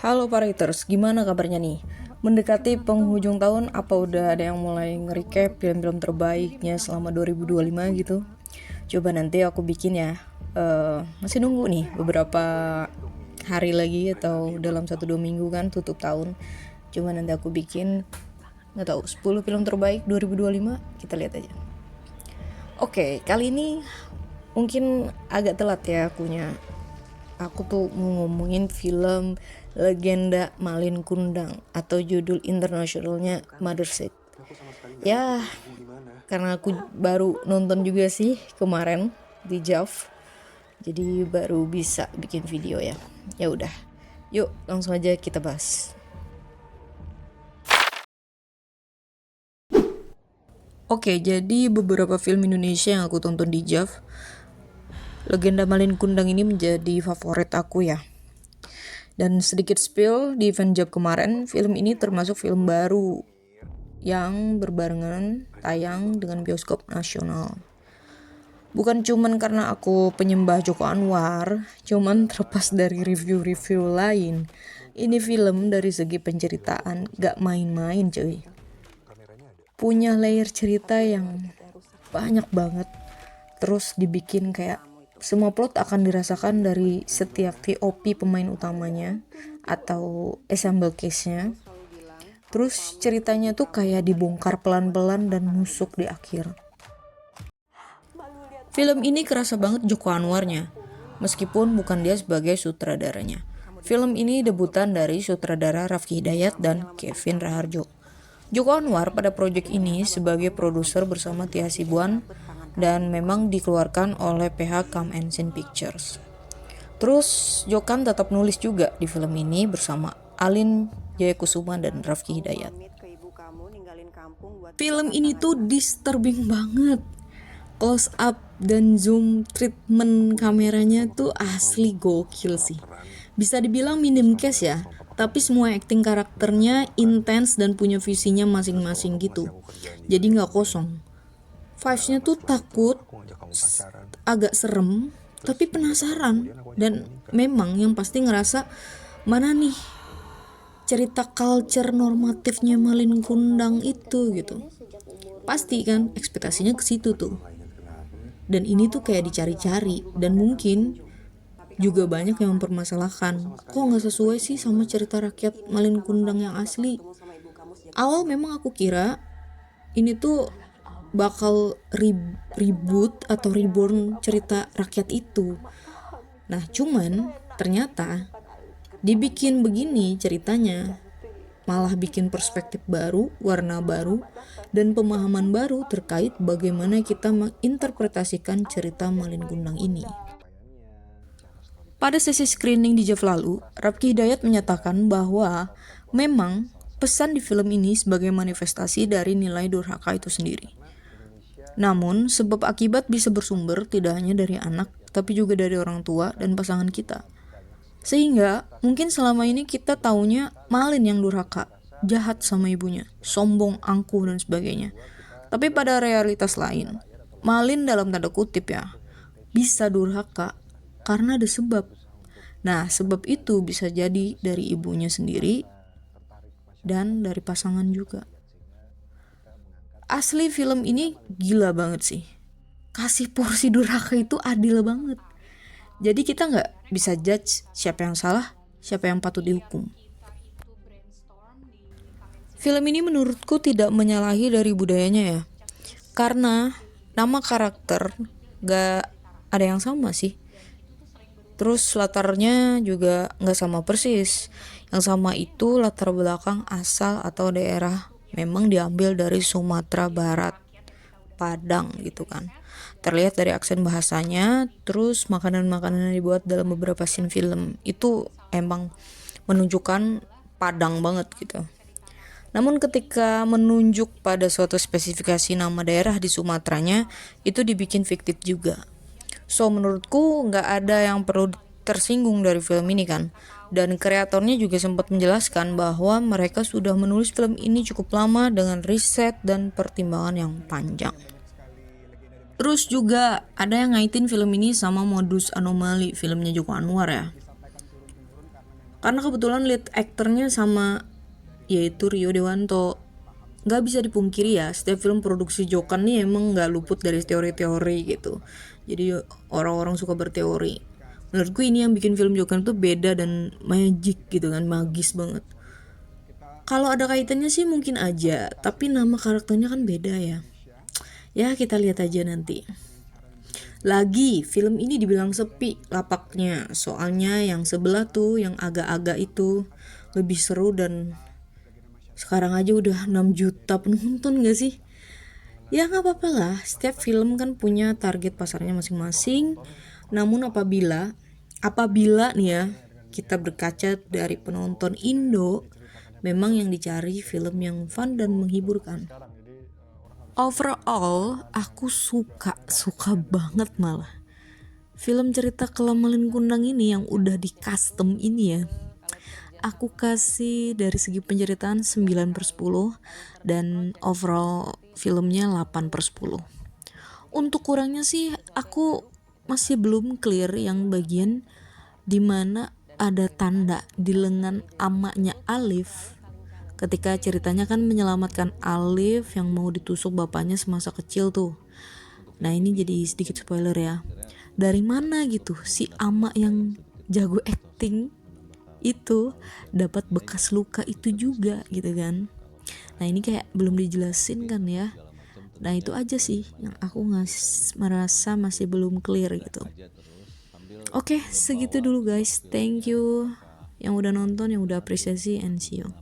Halo Pariters, gimana kabarnya nih? Mendekati penghujung tahun, apa udah ada yang mulai nge-recap film-film terbaiknya selama 2025 gitu? Coba nanti aku bikin ya. Masih nunggu nih beberapa hari lagi atau dalam 1-2 minggu kan tutup tahun. Coba nanti aku bikin, nggak tahu, 10 film terbaik 2025, kita lihat aja. Oke, kali ini mungkin agak telat ya akunya. Aku tuh mau ngomongin film Legenda Malin Kundang atau judul internasionalnya Mother's Seed. Ya, karena aku baru nonton juga sih kemarin di JAV. Jadi baru bisa bikin video ya. Ya udah. Yuk, langsung aja kita bahas. Oke, jadi beberapa film Indonesia yang aku tonton di JAV, Legenda Malin Kundang ini menjadi favorit aku ya. Dan sedikit spill, di event JAV kemarin, film ini termasuk film baru yang berbarengan tayang dengan bioskop nasional. Bukan cuman karena aku penyembah Joko Anwar, cuman terlepas dari review-review lain, ini film dari segi penceritaan gak main-main cuy. Punya layer cerita yang banyak banget, terus dibikin kayak semua plot akan dirasakan dari setiap VOP pemain utamanya atau ensemble cast-nya. Terus ceritanya tuh kayak dibongkar pelan-pelan dan nusuk di akhir. Film ini kerasa banget Joko Anwarnya, meskipun bukan dia sebagai sutradaranya. Film ini debutan dari sutradara Raffi Hidayat dan Kevin Raharjo. Joko Anwar pada proyek ini sebagai produser bersama Tia Hasibuan dan memang dikeluarkan oleh PH Come and Scene Pictures. Terus Jokan tetap nulis juga di film ini bersama Alin Jayakusuma dan Raffi Hidayat. Film ini tuh disturbing banget. Close up dan zoom treatment kameranya tuh asli gokil sih. Bisa dibilang minim cast ya, tapi semua acting karakternya intens dan punya visinya masing-masing gitu. Jadi nggak kosong. Vibes-nya tuh takut, agak serem, tapi penasaran. Dan memang yang pasti ngerasa mana nih cerita culture normatifnya Malin Kundang itu gitu. Pasti kan ekspektasinya ke situ tuh. Dan ini tuh kayak dicari-cari dan mungkin juga banyak yang mempermasalahkan kok nggak sesuai sih sama cerita rakyat Malin Kundang yang asli. Awal memang aku kira ini tuh bakal reboot atau reborn cerita rakyat itu. Nah cuman ternyata dibikin begini ceritanya, malah bikin perspektif baru, warna baru, dan pemahaman baru terkait bagaimana kita menginterpretasikan cerita Malin Kundang ini. Pada sesi screening di JAV lalu, Raffi Hidayat menyatakan bahwa memang pesan di film ini sebagai manifestasi dari nilai durhaka itu sendiri. Namun, sebab akibat bisa bersumber tidak hanya dari anak, tapi juga dari orang tua dan pasangan kita. Sehingga mungkin selama ini kita taunya Malin yang durhaka, jahat sama ibunya, sombong, angkuh dan sebagainya. Tapi pada realitas lain, Malin dalam tanda kutip ya, bisa durhaka karena ada sebab. Nah, sebab itu bisa jadi dari ibunya sendiri dan dari pasangan juga. Asli film ini gila banget sih. Kasih porsi durhaka itu adil banget. Jadi kita nggak bisa judge siapa yang salah, siapa yang patut dihukum. Film ini menurutku tidak menyalahi dari budayanya ya. Karena nama karakter gak ada yang sama sih. Terus latarnya juga gak sama persis. Yang sama itu latar belakang asal atau daerah memang diambil dari Sumatera Barat, Padang gitu kan. Terlihat dari aksen bahasanya, terus makanan-makanan yang dibuat dalam beberapa scene film itu emang menunjukkan Padang banget gitu. Namun ketika menunjuk pada suatu spesifikasi nama daerah di Sumateranya, itu dibikin fiktif juga. So menurutku nggak ada yang perlu tersinggung dari film ini kan. Dan kreatornya juga sempat menjelaskan bahwa mereka sudah menulis film ini cukup lama dengan riset dan pertimbangan yang panjang. Terus juga ada yang ngaitin film ini sama Modus Anomali, filmnya Joko Anwar ya. karena kebetulan lead aktornya sama, yaitu Rio Dewanto. Nggak bisa dipungkiri ya, setiap film produksi Jokan nih emang nggak luput dari teori-teori gitu. Jadi orang-orang suka berteori. Menurutku ini yang bikin film Jokan tuh beda dan magic gitu kan, magis banget. Kalau ada kaitannya sih mungkin aja, tapi nama karakternya kan beda ya. Ya kita lihat aja nanti. Lagi, film ini dibilang sepi lapaknya, soalnya yang sebelah tuh, yang agak-agak itu lebih seru dan sekarang aja udah 6 juta penonton gak sih? Ya nggak apa-apa lah, setiap film kan punya target pasarnya masing-masing. Namun apabila nih ya, kita berkaca dari penonton Indo, memang yang dicari film yang fun dan menghiburkan. Overall, aku suka banget malah. Film cerita Kelamalin Kundang ini yang udah di custom ini ya. Aku kasih dari segi penceritaan 9/10 dan overall filmnya 8/10. Untuk kurangnya sih aku masih belum clear yang bagian dimana ada tanda di lengan amaknya Alif ketika ceritanya kan menyelamatkan Alif yang mau ditusuk bapaknya semasa kecil tuh. Nah ini jadi sedikit spoiler ya. Dari mana gitu si ama yang jago acting itu dapat bekas luka itu juga gitu kan. Nah ini kayak belum dijelasin kan ya. Nah itu aja sih yang aku merasa masih belum clear gitu. Oke, segitu dulu guys. Thank you yang udah nonton, yang udah apresiasi, and see you.